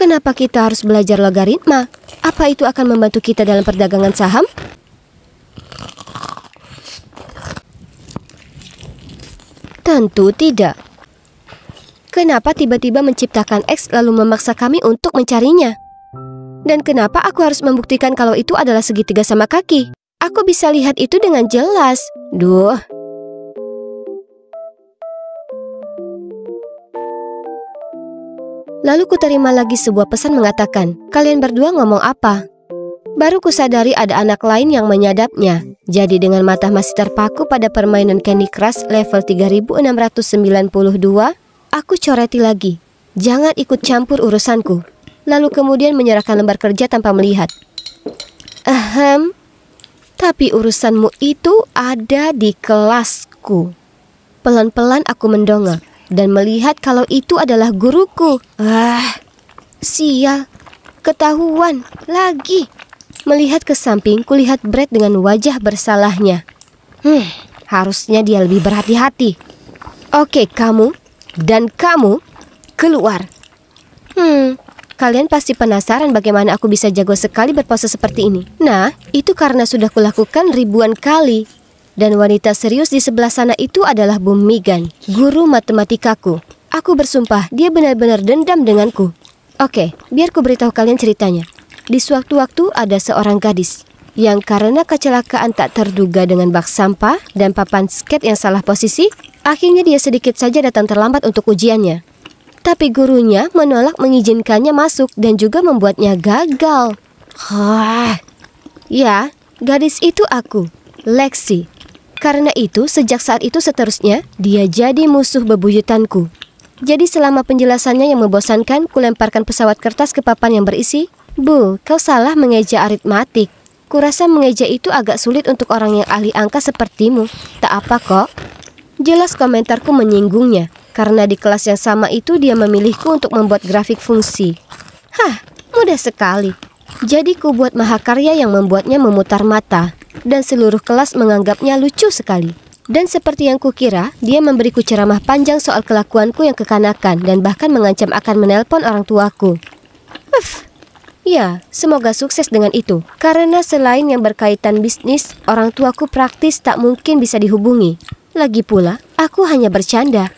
Kenapa kita harus belajar logaritma? Apa itu akan membantu kita dalam perdagangan saham? Tentu tidak. Kenapa tiba-tiba menciptakan X lalu memaksa kami untuk mencarinya? Dan kenapa aku harus membuktikan kalau itu adalah segitiga sama kaki? Aku bisa lihat itu dengan jelas. Duh. Lalu kuterima lagi sebuah pesan mengatakan, kalian berdua ngomong apa? Baru kusadari ada anak lain yang menyadapnya. Jadi dengan mata masih terpaku pada permainan Candy Crush level 3692, aku coreti lagi. Jangan ikut campur urusanku. Lalu kemudian menyerahkan lembar kerja tanpa melihat. Tapi urusanmu itu ada di kelasku. Pelan-pelan aku mendongak dan melihat kalau itu adalah guruku. Sial, ketahuan lagi. Melihat ke samping, kulihat Brett dengan wajah bersalahnya. Harusnya dia lebih berhati-hati. Oke, kamu dan kamu keluar. Kalian pasti penasaran bagaimana aku bisa jago sekali berpose seperti ini. Nah, itu karena sudah kulakukan ribuan kali. Dan wanita serius di sebelah sana itu adalah Bu Megan, guru matematikaku. Aku bersumpah dia benar-benar dendam denganku. Oke, biar ku beritahu kalian ceritanya. Di sewaktu-waktu ada seorang gadis yang karena kecelakaan tak terduga dengan bak sampah dan papan skate yang salah posisi, akhirnya dia sedikit saja datang terlambat untuk ujiannya. Tapi gurunya menolak mengizinkannya masuk dan juga membuatnya gagal. Ya, gadis itu aku, Lexi. Karena itu, sejak saat itu seterusnya, dia jadi musuh bebuyutanku. Jadi selama penjelasannya yang membosankan, kulemparkan pesawat kertas ke papan yang berisi, Bu, kau salah mengeja aritmatik. Kurasa mengeja itu agak sulit untuk orang yang ahli angka sepertimu. Tak apa kok. Jelas komentarku menyinggungnya, karena di kelas yang sama itu dia memilihku untuk membuat grafik fungsi. Mudah sekali. Jadi ku buat mahakarya yang membuatnya memutar mata. Dan seluruh kelas menganggapnya lucu sekali. Dan seperti yang kukira, dia memberiku ceramah panjang soal kelakuanku yang kekanakan dan bahkan mengancam akan menelpon orang tuaku. Ya, semoga sukses dengan itu. Karena selain yang berkaitan bisnis, orang tuaku praktis tak mungkin bisa dihubungi. Lagi pula, aku hanya bercanda.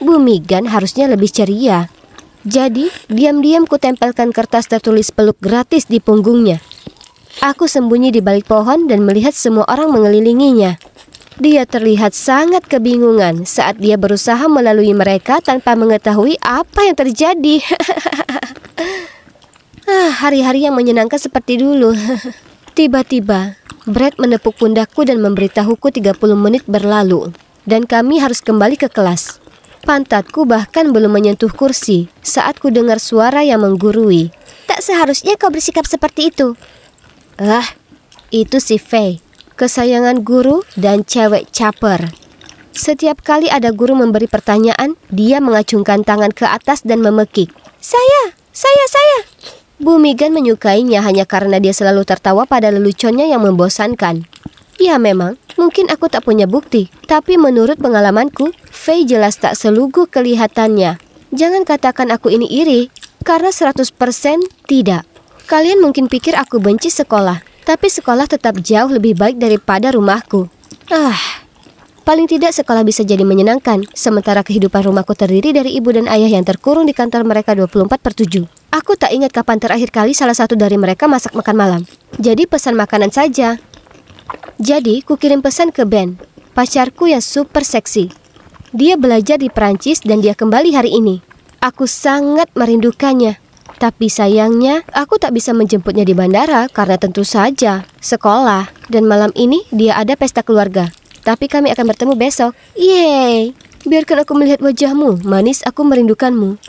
Bu Megan harusnya lebih ceria. Jadi, diam-diam kutempelkan kertas tertulis peluk gratis di punggungnya. Aku sembunyi di balik pohon dan melihat semua orang mengelilinginya. Dia terlihat sangat kebingungan saat dia berusaha melalui mereka tanpa mengetahui apa yang terjadi. Hari-hari yang menyenangkan seperti dulu. Tiba-tiba, Brett menepuk pundakku dan memberitahuku 30 menit berlalu. Dan kami harus kembali ke kelas. Pantatku bahkan belum menyentuh kursi saat ku dengar suara yang menggurui. Tak seharusnya kau bersikap seperti itu. Itu si Faye, kesayangan guru dan cewek caper. Setiap kali ada guru memberi pertanyaan, dia mengacungkan tangan ke atas dan memekik. Saya. Bu Megan menyukainya hanya karena dia selalu tertawa pada leluconnya yang membosankan. Ya memang, mungkin aku tak punya bukti, tapi menurut pengalamanku, Faye jelas tak selugu kelihatannya. Jangan katakan aku ini iri, karena 100% tidak. Kalian mungkin pikir aku benci sekolah, tapi sekolah tetap jauh lebih baik daripada rumahku. Paling tidak sekolah bisa jadi menyenangkan, sementara kehidupan rumahku terdiri dari ibu dan ayah yang terkurung di kantor mereka 24/7. Aku tak ingat kapan terakhir kali salah satu dari mereka masak makan malam. Jadi pesan makanan saja. Jadi kukirim pesan ke Ben, pacarku yang super seksi. Dia belajar di Perancis dan dia kembali hari ini. Aku sangat merindukannya. Tapi sayangnya, aku tak bisa menjemputnya di bandara karena tentu saja sekolah. Dan malam ini dia ada pesta keluarga. Tapi kami akan bertemu besok. Yeay, biarkan aku melihat wajahmu, manis, aku merindukanmu.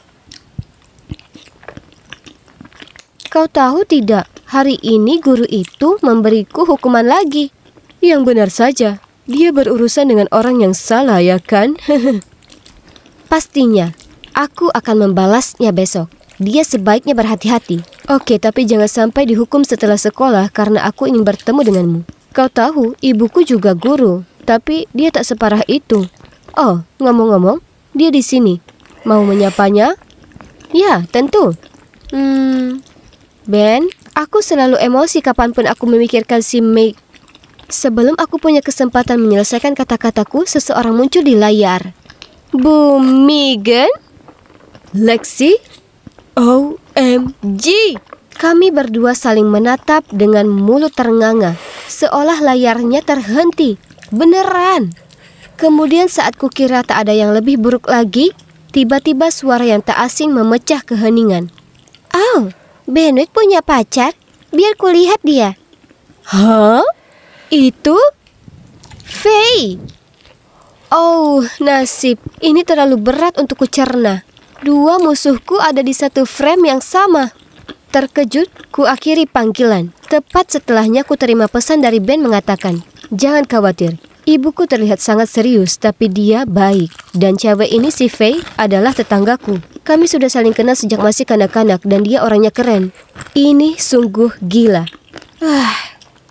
Kau tahu tidak, hari ini guru itu memberiku hukuman lagi. Yang benar saja, dia berurusan dengan orang yang salah, ya kan? Pastinya, aku akan membalasnya besok. Dia sebaiknya berhati-hati. Oke, tapi jangan sampai dihukum setelah sekolah karena aku ingin bertemu denganmu. Kau tahu, ibuku juga guru, tapi dia tak separah itu. Oh, ngomong-ngomong, dia di sini. Mau menyapanya? Ya, tentu. Ben, aku selalu emosi kapanpun aku memikirkan si Meg. Sebelum aku punya kesempatan menyelesaikan kata-kataku, seseorang muncul di layar. Bu Megan? Lexi? OMG! Kami berdua saling menatap dengan mulut ternganga, seolah layarnya terhenti. Beneran! Kemudian saat kukira tak ada yang lebih buruk lagi, tiba-tiba suara yang tak asing memecah keheningan. Oh, Benoit punya pacar? Biar kulihat dia. Hah? Itu? Faye! Oh, nasib. Ini terlalu berat untuk kucerna. Dua musuhku ada di satu frame yang sama. Terkejut, ku akhiri panggilan. Tepat setelahnya ku terima pesan dari Ben mengatakan, "Jangan khawatir, ibuku terlihat sangat serius, tapi dia baik. Dan cewek ini si Faye adalah tetanggaku. Kami sudah saling kenal sejak masih kanak-kanak dan dia orangnya keren. Ini sungguh gila."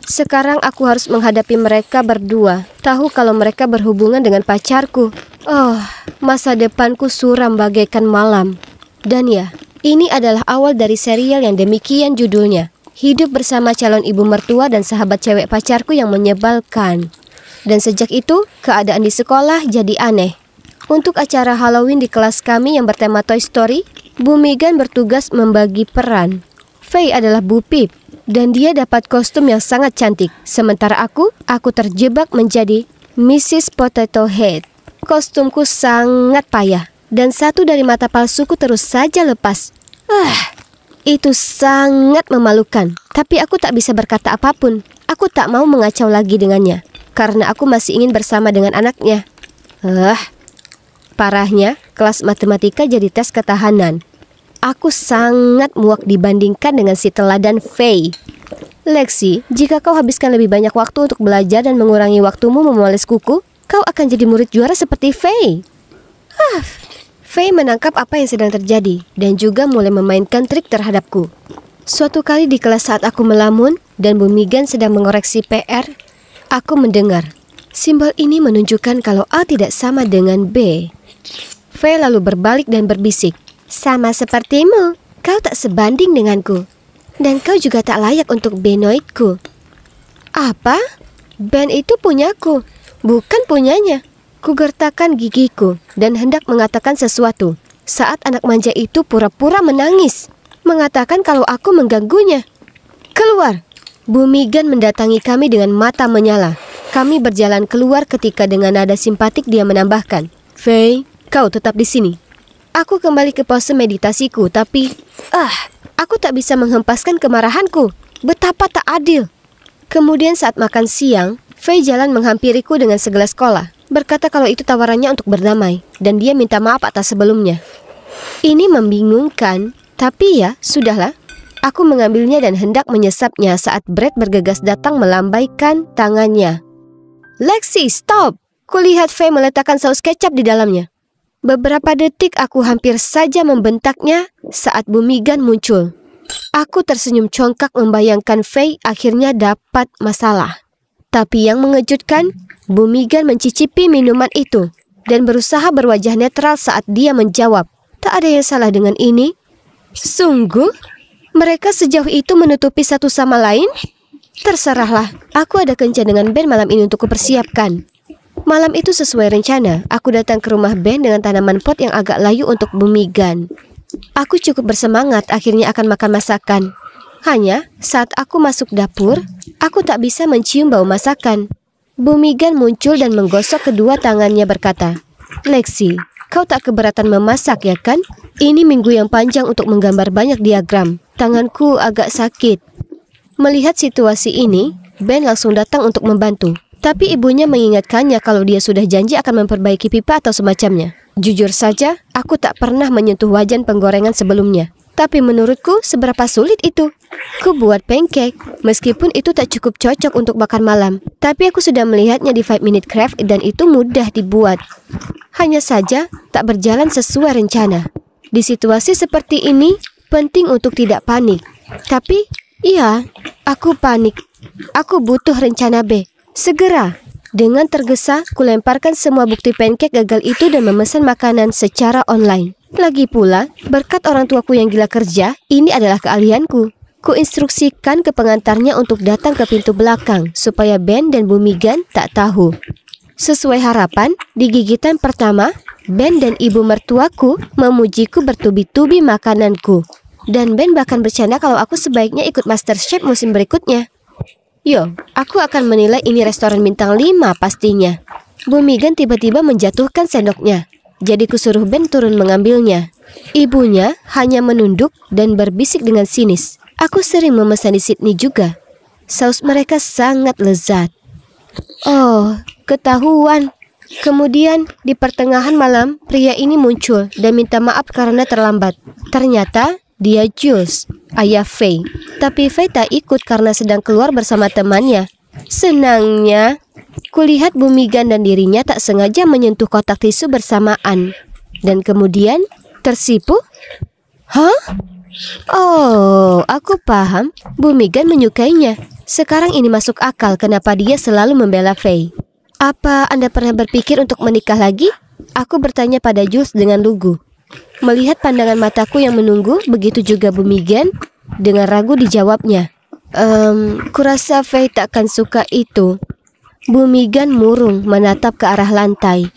Sekarang aku harus menghadapi mereka berdua. Tahu kalau mereka berhubungan dengan pacarku. Oh, masa depanku suram bagaikan malam. Dan ya, ini adalah awal dari serial yang demikian judulnya. Hidup bersama calon ibu mertua dan sahabat cewek pacarku yang menyebalkan. Dan sejak itu, keadaan di sekolah jadi aneh. Untuk acara Halloween di kelas kami yang bertema Toy Story, Bu Megan bertugas membagi peran. Faye adalah Bu Pip, dan dia dapat kostum yang sangat cantik. Sementara aku terjebak menjadi Mrs. Potato Head. Kostumku sangat payah, dan satu dari mata palsuku terus saja lepas. Itu sangat memalukan, tapi aku tak bisa berkata apapun. Aku tak mau mengacau lagi dengannya, karena aku masih ingin bersama dengan anaknya. Parahnya, kelas matematika jadi tes ketahanan. Aku sangat muak dibandingkan dengan si teladan Faye. Lexi, jika kau habiskan lebih banyak waktu untuk belajar dan mengurangi waktumu memoles kuku, kau akan jadi murid juara seperti Faye. Faye menangkap apa yang sedang terjadi dan juga mulai memainkan trik terhadapku. Suatu kali di kelas saat aku melamun dan Bu Megan sedang mengoreksi PR, aku mendengar simbol ini menunjukkan kalau A tidak sama dengan B. Faye lalu berbalik dan berbisik, "Sama sepertimu, kau tak sebanding denganku. Dan kau juga tak layak untuk Benoitku." Apa? Ben itu punyaku, bukan punyanya. Kugertakkan gigiku dan hendak mengatakan sesuatu saat anak manja itu pura-pura menangis, mengatakan kalau aku mengganggunya. "Keluar!" Bu Megan mendatangi kami dengan mata menyala. Kami berjalan keluar ketika dengan nada simpatik dia menambahkan, "Faye, kau tetap di sini." Aku kembali ke pose meditasiku, tapi aku tak bisa menghempaskan kemarahanku. Betapa tak adil. Kemudian saat makan siang, Faye jalan menghampiriku dengan segelas cola, berkata kalau itu tawarannya untuk berdamai, dan dia minta maaf atas sebelumnya. Ini membingungkan, tapi ya, sudahlah. Aku mengambilnya dan hendak menyesapnya saat Brett bergegas datang melambaikan tangannya. "Lexi, stop!" Kulihat Faye meletakkan saus kecap di dalamnya. Beberapa detik aku hampir saja membentaknya saat Bu Megan muncul. Aku tersenyum congkak membayangkan Faye akhirnya dapat masalah. Tapi yang mengejutkan, Bu Megan mencicipi minuman itu dan berusaha berwajah netral saat dia menjawab, "Tak ada yang salah dengan ini." Sungguh? Mereka sejauh itu menutupi satu sama lain? Terserahlah, aku ada kencan dengan Ben malam ini untuk kupersiapkan. Malam itu sesuai rencana, aku datang ke rumah Ben dengan tanaman pot yang agak layu untuk Bu Megan. Aku cukup bersemangat akhirnya akan makan masakan. Hanya saat aku masuk dapur, aku tak bisa mencium bau masakan. Bu Megan muncul dan menggosok kedua tangannya berkata, "Lexi, kau tak keberatan memasak ya kan? Ini minggu yang panjang untuk menggambar banyak diagram. Tanganku agak sakit." Melihat situasi ini, Ben langsung datang untuk membantu. Tapi ibunya mengingatkannya kalau dia sudah janji akan memperbaiki pipa atau semacamnya. Jujur saja, aku tak pernah menyentuh wajan penggorengan sebelumnya. Tapi menurutku, seberapa sulit itu? Ku buat pancake, meskipun itu tak cukup cocok untuk makan malam. Tapi aku sudah melihatnya di 5 Minute Craft dan itu mudah dibuat. Hanya saja, tak berjalan sesuai rencana. Di situasi seperti ini, penting untuk tidak panik. Tapi, iya, aku panik. Aku butuh rencana B. Segera. Dengan tergesa, kulemparkan semua bukti pancake gagal itu dan memesan makanan secara online. Lagi pula, berkat orang tuaku yang gila kerja, ini adalah keahlianku. Kuinstruksikan ke pengantarnya untuk datang ke pintu belakang, supaya Ben dan Bumigan tak tahu. Sesuai harapan, di gigitan pertama, Ben dan ibu mertuaku memujiku bertubi-tubi makananku. Dan Ben bahkan bercanda kalau aku sebaiknya ikut MasterChef musim berikutnya. Yo, aku akan menilai ini restoran bintang 5 pastinya. Bumigan tiba-tiba menjatuhkan sendoknya. Jadi kusuruh Ben turun mengambilnya. Ibunya hanya menunduk dan berbisik dengan sinis. Aku sering memesan di Sydney juga. Saus mereka sangat lezat. Oh, ketahuan. Kemudian di pertengahan malam, pria ini muncul dan minta maaf karena terlambat. Ternyata dia Jules, ayah Faye. Tapi Faye tak ikut karena sedang keluar bersama temannya. Senangnya, kulihat Bumigan dan dirinya tak sengaja menyentuh kotak tisu bersamaan. Dan kemudian tersipu. Hah? Oh, aku paham. Bumigan menyukainya. Sekarang ini masuk akal kenapa dia selalu membela Faye. Apa Anda pernah berpikir untuk menikah lagi? Aku bertanya pada Jules dengan lugu. Melihat pandangan mataku yang menunggu, begitu juga Bumigan. Dengan ragu dijawabnya. Kurasa Faye takkan suka itu. Bumigan murung menatap ke arah lantai.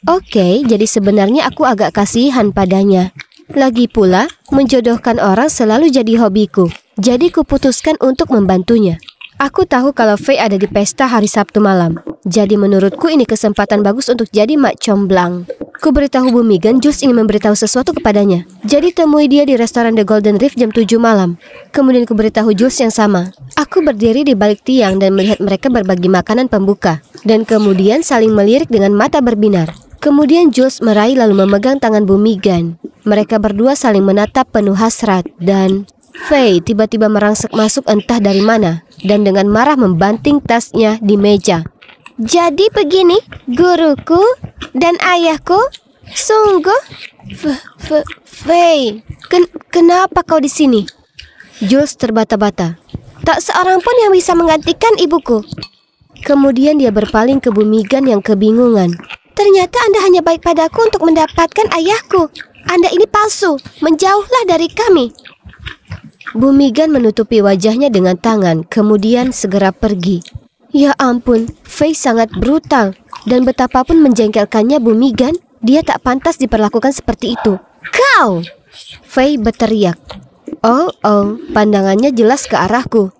Oke, jadi sebenarnya aku agak kasihan padanya. Lagi pula, menjodohkan orang selalu jadi hobiku. Jadi kuputuskan untuk membantunya. Aku tahu kalau Faye ada di pesta hari Sabtu malam. Jadi menurutku ini kesempatan bagus untuk jadi mak comblang. Ku beritahu Bumigan Jules ingin memberitahu sesuatu kepadanya. Jadi temui dia di restoran The Golden Reef jam 7 malam. Kemudian ku beritahu Jules yang sama. Aku berdiri di balik tiang dan melihat mereka berbagi makanan pembuka. Dan kemudian saling melirik dengan mata berbinar. Kemudian Jules meraih lalu memegang tangan Bumigan. Mereka berdua saling menatap penuh hasrat dan Faye tiba-tiba merangsek masuk entah dari mana dan dengan marah membanting tasnya di meja. Jadi begini, guruku dan ayahku, sungguh, Faye, kenapa kau di sini? Jules terbata-bata. Tak seorang pun yang bisa menggantikan ibuku. Kemudian dia berpaling ke Bumigan yang kebingungan. Ternyata Anda hanya baik padaku untuk mendapatkan ayahku. Anda ini palsu, menjauhlah dari kami. Bumigan menutupi wajahnya dengan tangan, kemudian segera pergi. Ya ampun, Faye sangat brutal. Dan betapapun menjengkelkannya Bumigan, dia tak pantas diperlakukan seperti itu. Kau! Faye berteriak. Oh, pandangannya jelas ke arahku.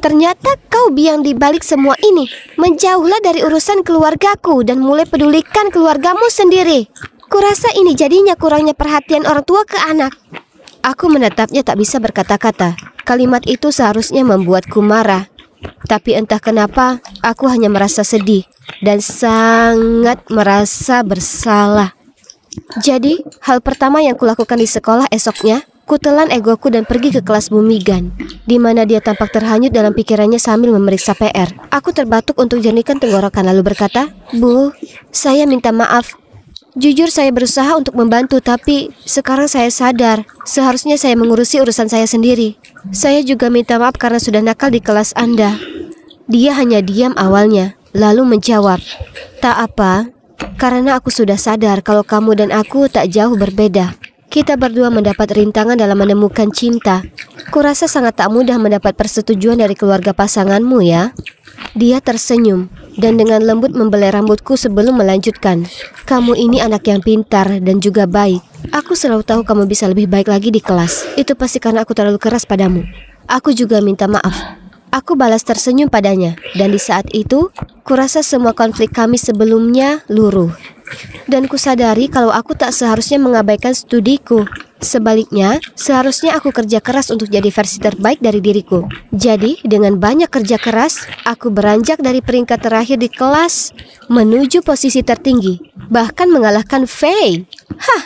Ternyata kau biang di balik semua ini. Menjauhlah dari urusan keluargaku dan mulai pedulikan keluargamu sendiri. Kurasa ini jadinya kurangnya perhatian orang tua ke anak. Aku menatapnya tak bisa berkata-kata. Kalimat itu seharusnya membuatku marah. Tapi entah kenapa, aku hanya merasa sedih dan sangat merasa bersalah. Jadi, hal pertama yang kulakukan di sekolah esoknya, kutelan egoku dan pergi ke kelas Bumigan, di mana dia tampak terhanyut dalam pikirannya sambil memeriksa PR. Aku terbatuk untuk jernihkan tenggorokan lalu berkata, Bu, saya minta maaf. Jujur saya berusaha untuk membantu, tapi sekarang saya sadar seharusnya saya mengurusi urusan saya sendiri. Saya juga minta maaf karena sudah nakal di kelas Anda. Dia hanya diam awalnya, lalu menjawab, tak apa, karena aku sudah sadar kalau kamu dan aku tak jauh berbeda. Kita berdua mendapat rintangan dalam menemukan cinta. Kurasa sangat tak mudah mendapat persetujuan dari keluarga pasanganmu ya. Dia tersenyum dan dengan lembut membelai rambutku sebelum melanjutkan. Kamu ini anak yang pintar dan juga baik. Aku selalu tahu kamu bisa lebih baik lagi di kelas. Itu pasti karena aku terlalu keras padamu. Aku juga minta maaf. Aku balas tersenyum padanya. Dan di saat itu, kurasa semua konflik kami sebelumnya luruh. Dan kusadari kalau aku tak seharusnya mengabaikan studiku. Sebaliknya, seharusnya aku kerja keras untuk jadi versi terbaik dari diriku. Jadi, dengan banyak kerja keras, aku beranjak dari peringkat terakhir di kelas menuju posisi tertinggi, bahkan mengalahkan Faye. Hah!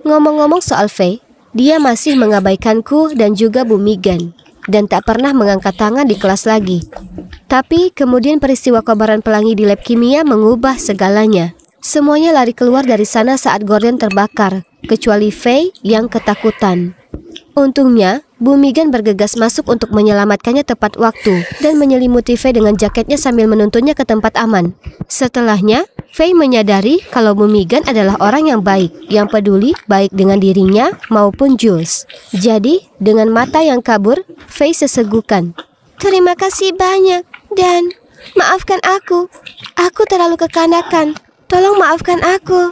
Ngomong-ngomong soal Faye, dia masih mengabaikanku dan juga Bumigan, dan tak pernah mengangkat tangan di kelas lagi. Tapi kemudian peristiwa kobaran pelangi di lab kimia mengubah segalanya. Semuanya lari keluar dari sana saat gorden terbakar, kecuali Faye yang ketakutan. Untungnya, Bu Megan bergegas masuk untuk menyelamatkannya tepat waktu dan menyelimuti Faye dengan jaketnya sambil menuntunnya ke tempat aman. Setelahnya, Faye menyadari kalau Bu Megan adalah orang yang baik, yang peduli baik dengan dirinya maupun Jules. Jadi, dengan mata yang kabur, Faye sesegukan. Terima kasih banyak dan maafkan aku. Aku terlalu kekanakan. Tolong maafkan aku.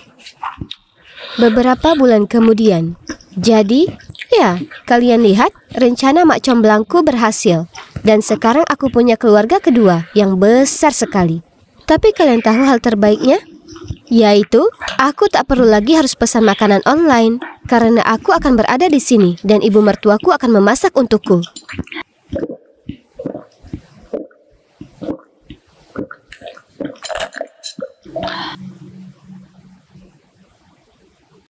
Beberapa bulan kemudian. Jadi, ya, kalian lihat, rencana Mak Comblangku berhasil. Dan sekarang aku punya keluarga kedua yang besar sekali. Tapi kalian tahu hal terbaiknya? Yaitu, aku tak perlu lagi harus pesan makanan online. Karena aku akan berada di sini dan ibu mertuaku akan memasak untukku.